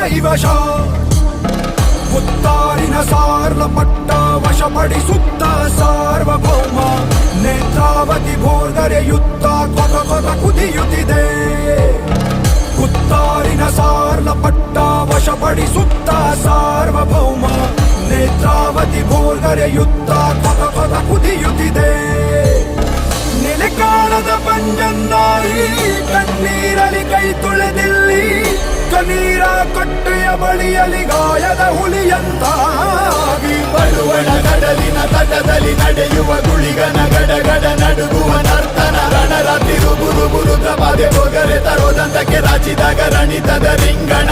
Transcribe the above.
ಕೈವಶ ಮುತ್ತಾರಿನ ಸಾರ್ಲ ಪಟ್ಟ ವಶಪಡಿಸುತ್ತ ಸಾರ್ವಭೌಮ ನೇತ್ರಾವತಿ ಭೋರ್ಗರೆಯುತ್ತ ಕೊತ ಕೊತ ಕುದಿಯುತ್ತಿದೆ ಮುತ್ತಾರಿನ ಸಾರ್ಲ ಪಟ್ಟ ವಶಪಡಿಸುತ್ತ ಸಾರ್ವಭೌಮ ನೇತ್ರಾವತಿ ಭೋರ್ಗರೆಯುತ್ತ ಕೊತ ಕೊತ ಕುದಿಯುತ್ತಿದೆ ನೆಲೆ ಕಾಣದ ಪಂಜನ್ನಾಯಿ ಕಣ್ಣೀರಲಿ ಕೈ ತುಳೆದಿಲ್ಲಿ ಕನೀರ ಕಟ್ಟೆಯ ಬಳಿಯಲಿ ಗಾಯದ ಹುಲಿಯಂತಾಗಿ ಬಳುವಣ ಕಡಲಿನ ತಟದಲ್ಲಿ ನಡೆಯುವ ಗುಳಿಗನ ಗಡಗಡ ನಡುಗುವ ನರ್ತನ ರಣರಾತ್ರಿ ರುಬುರು ಬುರುದ್ರ ಬಾಧೆ ಹೋಗರೆ ತರೋದಂತಕ್ಕೆ ರಾಚಿದಾಗ ರಣಿ ರಣತದ ರಿಂಗಣ